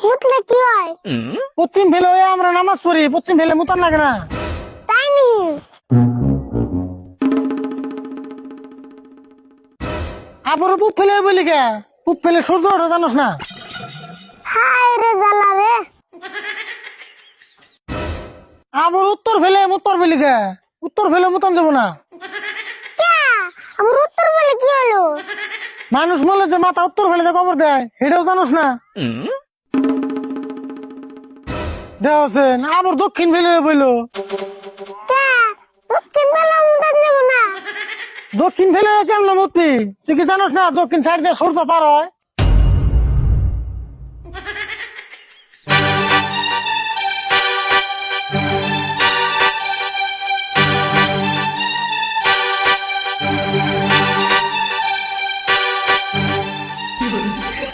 মুতলে কি হয়? পশ্চিম ফেলে হয়ে আমরা নামাজ পড়ি, পশ্চিম ফেলে মুতান লাগে না। তাই নি? আবার পুপ ফেলে বলি কে? পুপ ফেলে সূর্য ওঠে জানোস না? হায় রে জ্বালা রে। আবার উত্তর ফেলে উত্তর বলি কে? উত্তর ফেলে মুতান যাবো না। ক্যা? আমার উত্তর বলে কি হলো? মানুষ বলে যে মাথা উত্তর ফেলে কবর দেয়, এটাও জানোস না? দেওয়াছেন আবার দক্ষিণ ফেলে বইলো। ক্যা? দক্ষিণ বেলা মুতান যাবো না। দক্ষিণ ফেলে কেমন মূর্তি তুই কি জানোস না? দক্ষিণ সাইড দিয়ে সূর্য পার হয়।